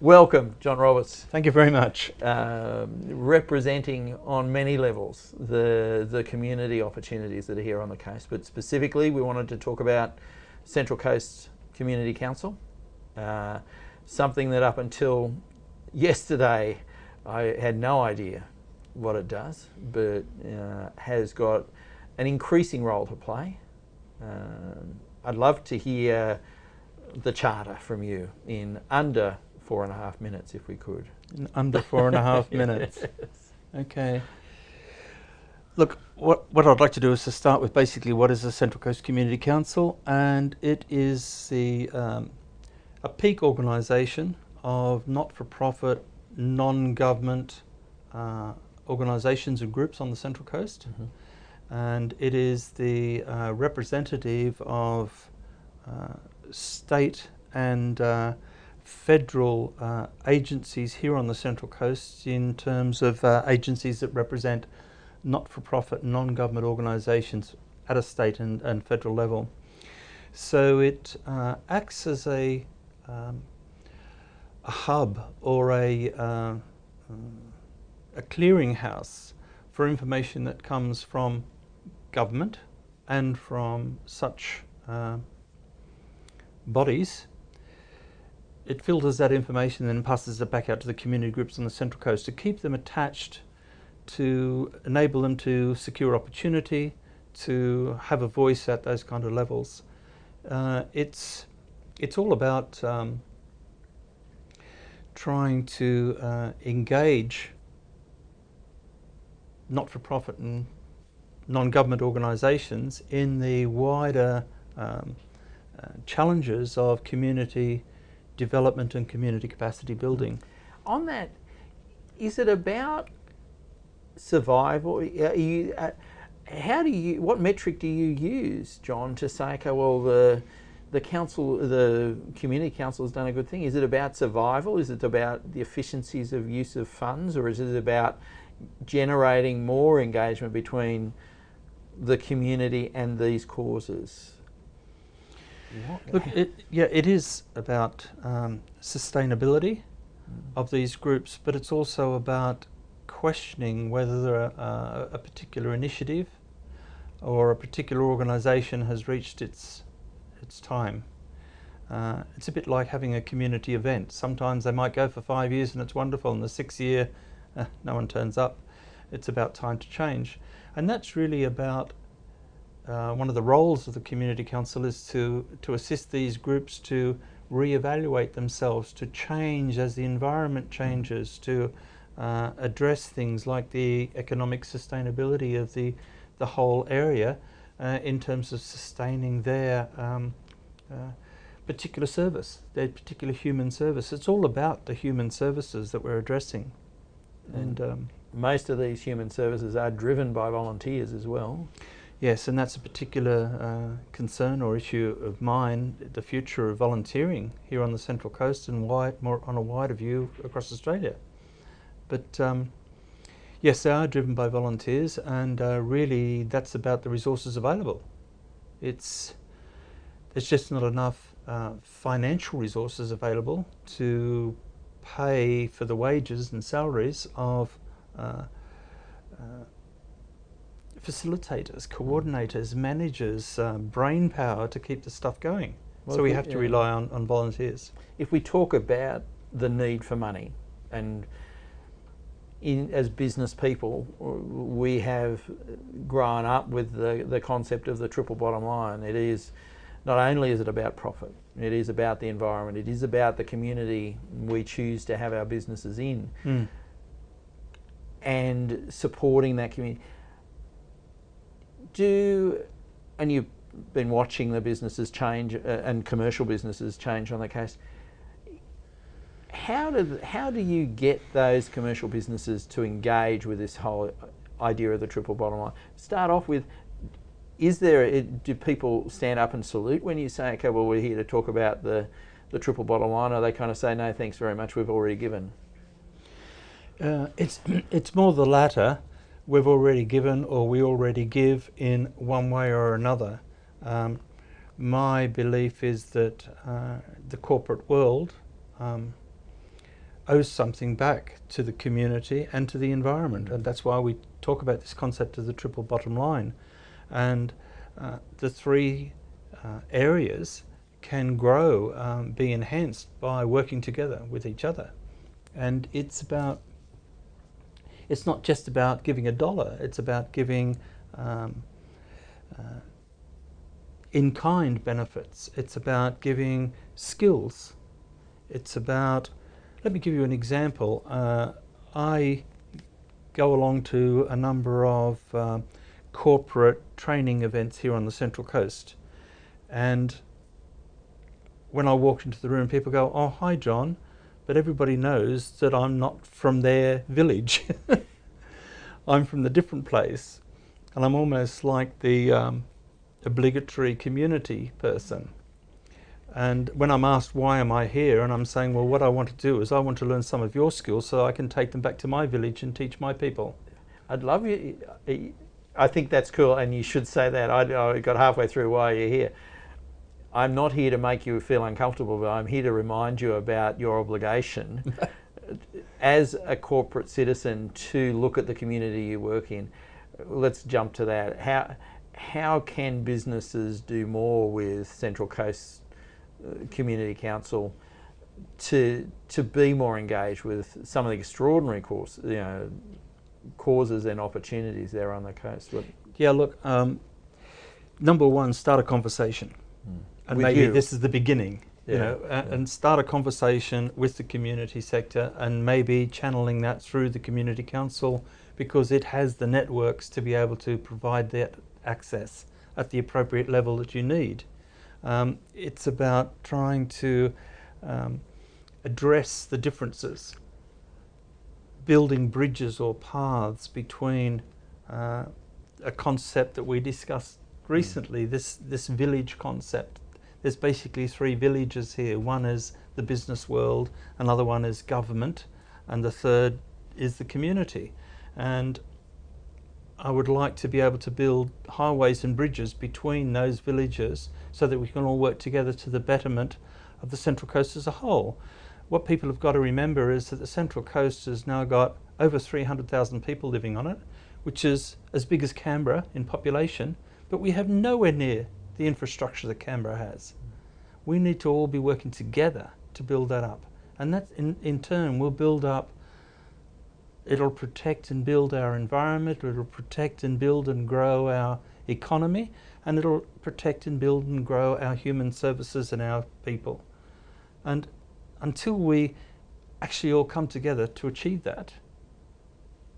Welcome, John Roberts. Thank you very much. Representing on many levels the community opportunities that are here on the coast, but specifically we wanted to talk about Central Coast Community Council, something that up until yesterday I had no idea what it does, but has got an increasing role to play. I'd love to hear the charter from you in under 4.5 minutes, if we could. In under 4.5 minutes. Yes. Okay. Look, what I'd like to do is to start with basically what is the Central Coast Community Council, and it is a peak organisation of not-for-profit, non-government organisations and groups on the Central Coast. Mm-hmm. And it is the representative of state and federal agencies here on the Central Coast in terms of agencies that represent not-for-profit, non-government organisations at a state and federal level. So it acts as a hub or a clearinghouse for information that comes from government and from such bodies. It filters that information and then passes it back out to the community groups on the Central Coast to keep them attached, to enable them to secure opportunity, to have a voice at those kind of levels. It's all about trying to engage not-for-profit and non-government organisations in the wider challenges of community development and community capacity building. On that, is it about survival? What metric do you use, John, to say, okay, well, the community council has done a good thing? Is it about survival? Is it about the efficiencies of use of funds, or is it about generating more engagement between the community and these causes? Look, it is about sustainability of these groups, but it's also about questioning whether a particular initiative or a particular organisation has reached its time. It's a bit like having a community event. Sometimes they might go for 5 years and it's wonderful, and the 6th year no one turns up. It's about time to change. And that's really about one of the roles of the Community Council is to assist these groups to reevaluate themselves, to change as the environment changes, to address things like the economic sustainability of the whole area in terms of sustaining their particular service, their particular human service. It's all about the human services that we're addressing. And most of these human services are driven by volunteers as well. Yes, and that's a particular concern or issue of mine, the future of volunteering here on the Central Coast and more on a wider view across Australia. But yes, they are driven by volunteers, and really that's about the resources available. There's just not enough financial resources available to pay for the wages and salaries of facilitators, coordinators, managers, brain power to keep the stuff going. Well, so we have to rely on volunteers. If we talk about the need for money, and as business people, we have grown up with the concept of the triple bottom line. It is, not only is it about profit, it is about the environment, it is about the community we choose to have our businesses in, and supporting that community. And you've been watching the businesses change and commercial businesses change on the coast. How do you get those commercial businesses to engage with this whole idea of the triple bottom line? Start off with, do people stand up and salute when you say, okay, well, we're here to talk about the triple bottom line, or they kind of say, no, thanks very much, we've already given? It's more the latter. We've already given, or we already give in one way or another. My belief is that the corporate world owes something back to the community and to the environment. And that's why we talk about this concept of the triple bottom line. And the three areas can grow, be enhanced by working together with each other. And it's not just about giving a dollar, it's about giving in-kind benefits. It's about giving skills. It's about, let me give you an example. I go along to a number of corporate training events here on the Central Coast, and when I walk into the room, people go, "Oh, hi John," but everybody knows that I'm not from their village. I'm from the different place, and I'm almost like the obligatory community person. And when I'm asked why am I here, and I'm saying, well, what I want to do is I want to learn some of your skills so I can take them back to my village and teach my people. I'd love you. I think that's cool, and you should say that. I got halfway through why you're here. I'm not here to make you feel uncomfortable, but I'm here to remind you about your obligation as a corporate citizen to look at the community you work in. Let's jump to that. How can businesses do more with Central Coast Community Council to be more engaged with some of the extraordinary causes and opportunities there on the coast? Yeah, look, number one, start a conversation. And with maybe you. this is the beginning, Yeah. and start a conversation with the community sector, and maybe channeling that through the community council, because it has the networks to be able to provide that access at the appropriate level that you need. It's about trying to address the differences, building bridges or paths between a concept that we discussed recently, this village concept. There's basically three villages here. One is the business world, another one is government, and the third is the community. And I would like to be able to build highways and bridges between those villages so that we can all work together to the betterment of the Central Coast as a whole. What people have got to remember is that the Central Coast has now got over 300,000 people living on it, which is as big as Canberra in population, but we have nowhere near the infrastructure that Canberra has. We need to all be working together to build that up. And that in turn will build up, it'll protect and build our environment, it'll protect and build and grow our economy, and it'll protect and build and grow our human services and our people. And until we actually all come together to achieve that,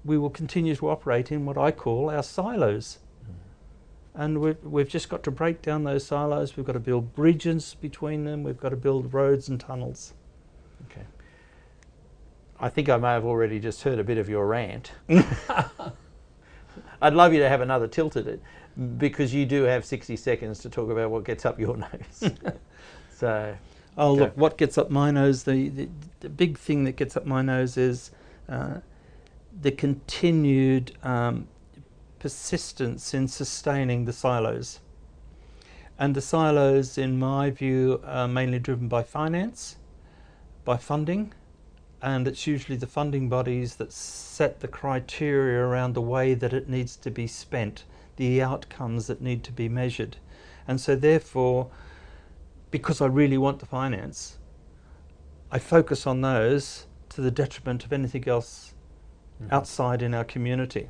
we will continue to operate in what I call our silos. And we've just got to break down those silos. We've got to build bridges between them. We've got to build roads and tunnels. Okay. I think I may have already just heard a bit of your rant. I'd love you to have another tilt at it, because you do have 60 seconds to talk about what gets up your nose. So, oh, look, what gets up my nose, the big thing that gets up my nose is the continued persistence in sustaining the silos. And the silos, in my view, are mainly driven by finance, by funding, and it's usually the funding bodies that set the criteria around the way that it needs to be spent, the outcomes that need to be measured. And so therefore, because I really want the finance, I focus on those to the detriment of anything else outside in our community.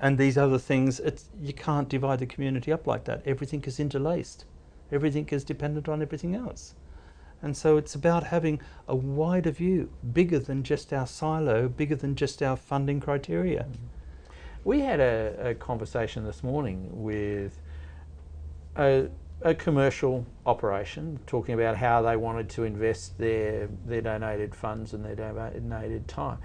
And these other things, you can't divide the community up like that. Everything is interlaced. Everything is dependent on everything else. And so it's about having a wider view, bigger than just our silo, bigger than just our funding criteria. We had a conversation this morning with a commercial operation talking about how they wanted to invest their donated funds and their donated time.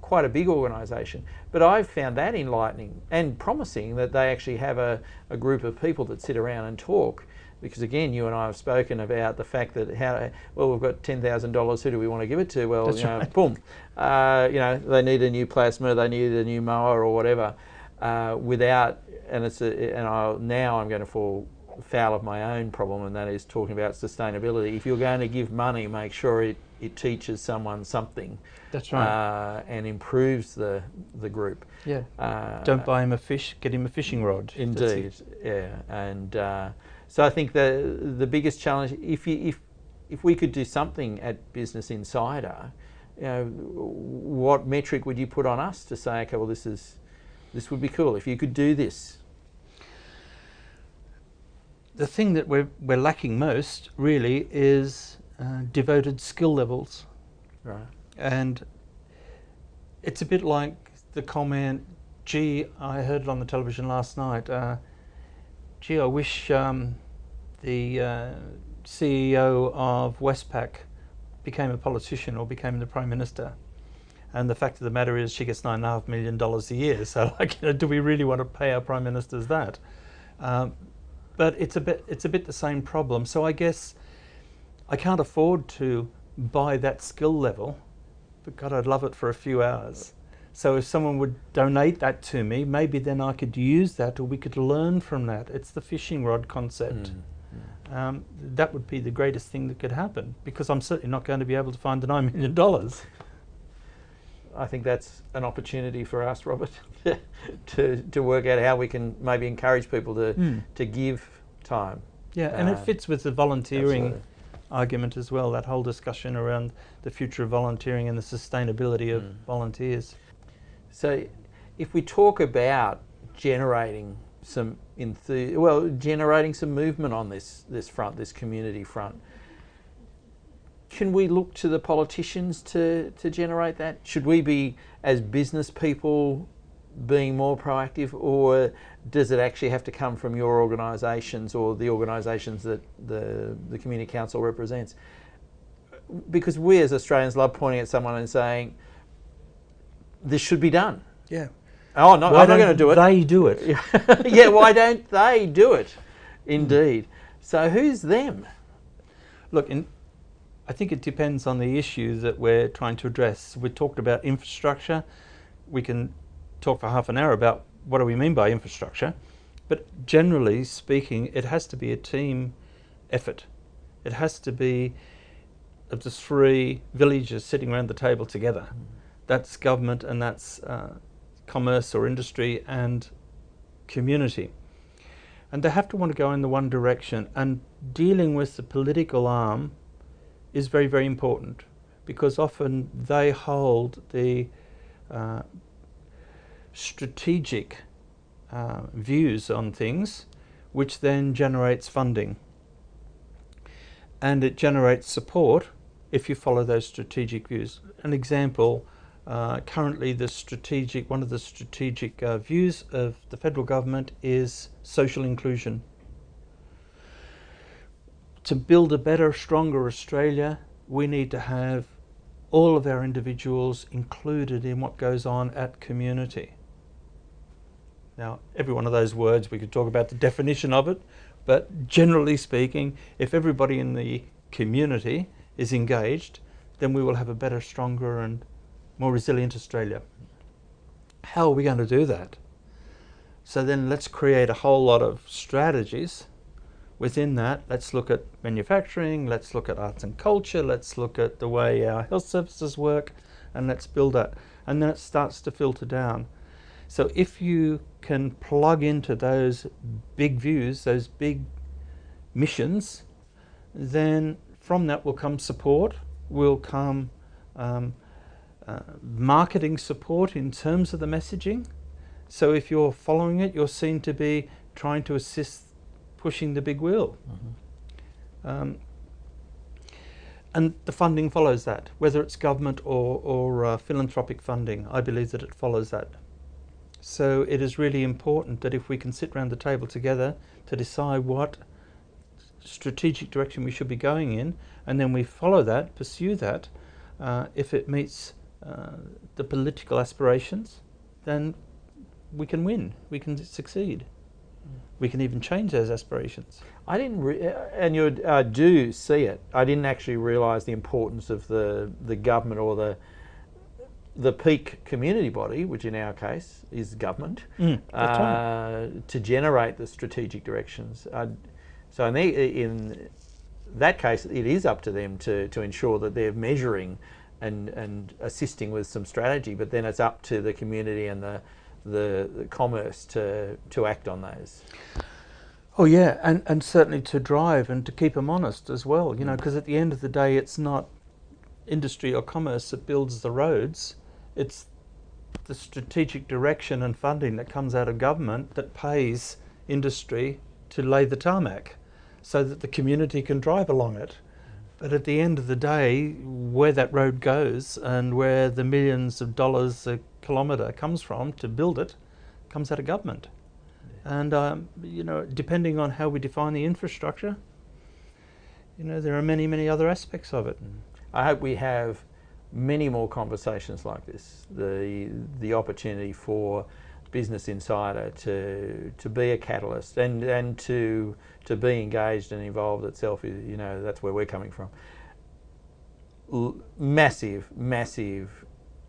Quite a big organisation, but I've found that enlightening and promising that they actually have a group of people that sit around and talk, because again, you and I have spoken about the fact that we've got $10,000, who do we want to give it to? Well, That's right. Boom, they need a new plasma, they need a new mower or whatever, now I'm going to fall foul of my own problem, and that is talking about sustainability. If you're going to give money, make sure it it teaches someone something. That's right. And improves the group. Yeah. Don't buy him a fish, get him a fishing rod. Indeed, yeah. And so I think the biggest challenge, if we could do something at Business Insider, you know, what metric would you put on us to say, okay, well, this would be cool if you could do this? The thing that we're lacking most really is devoted skill levels. Right. And it's a bit like the comment, gee, I heard it on the television last night, gee, I wish the CEO of Westpac became a politician or became the Prime Minister. And the fact of the matter is she gets $9.5 million a year. So, like, you know, do we really want to pay our Prime Ministers that? But it's a bit the same problem. So I guess I can't afford to buy that skill level, but God, I'd love it for a few hours. So if someone would donate that to me, maybe then I could use that, or we could learn from that. It's the fishing rod concept. That would be the greatest thing that could happen, because I'm certainly not going to be able to find the $9 million. I think that's an opportunity for us, Robert, to work out how we can maybe encourage people to give time. Yeah, and it fits with the volunteering absolutely. Argument as well, that whole discussion around the future of volunteering and the sustainability of volunteers. So if we talk about generating some generating some movement on this front, this community front, can we look to the politicians to generate that? Should we be, as business people, being more proactive, or does it actually have to come from your organisations or the organisations that the Community Council represents? Because we as Australians love pointing at someone and saying, this should be done. Yeah. Oh, no, I'm not going to do it. They do it. Yeah, why don't they do it? Indeed. So who's them? Look, I think it depends on the issue that we're trying to address. We talked about infrastructure. We can talk for half an hour about what do we mean by infrastructure, but generally speaking, it has to be a team effort. It has to be of the three villages sitting around the table together. That's government, and that's commerce or industry and community. And they have to want to go in the one direction, and dealing with the political arm is very, very important, because often they hold the strategic views on things, which then generates funding. And it generates support if you follow those strategic views. An example, currently one of the strategic views of the federal government is social inclusion. To build a better, stronger Australia, we need to have all of our individuals included in what goes on at community. Now, every one of those words, we could talk about the definition of it, but generally speaking, if everybody in the community is engaged, then we will have a better, stronger and more resilient Australia. How are we going to do that? So then let's create a whole lot of strategies. Within that, let's look at manufacturing, let's look at arts and culture, let's look at the way our health services work, and let's build that. And then it starts to filter down. So if you can plug into those big views, those big missions, then from that will come support, will come marketing support in terms of the messaging. So if you're following it, you're seen to be trying to assist pushing the big wheel. And the funding follows that, whether it's government or philanthropic funding. I believe that it follows that. So it is really important that if we can sit around the table together to decide what strategic direction we should be going in, and then we follow that, pursue that, if it meets the political aspirations, then we can win, we can succeed. We can even change those aspirations. I didn't, and you do see it. I didn't actually realise the importance of the government or the peak community body, which in our case is government, to generate the strategic directions. So in that case, it is up to them to ensure that they're measuring and assisting with some strategy, but then it's up to the community and the commerce to act on those. Oh yeah, and certainly to drive and to keep them honest as well, you know, because at the end of the day it's not industry or commerce that builds the roads, it's the strategic direction and funding that comes out of government that pays industry to lay the tarmac so that the community can drive along it. But at the end of the day, where that road goes and where the millions of dollars a kilometre comes from to build it, comes out of government. And you know, depending on how we define the infrastructure, you know, there are many, many other aspects of it. I hope we have many more conversations like this. The opportunity for Business Insider to be a catalyst and to be engaged and involved itself. You know, that's where we're coming from. Massive, massive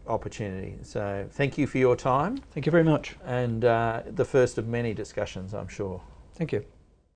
opportunity. So thank you for your time. Thank you very much. And the first of many discussions, I'm sure. Thank you.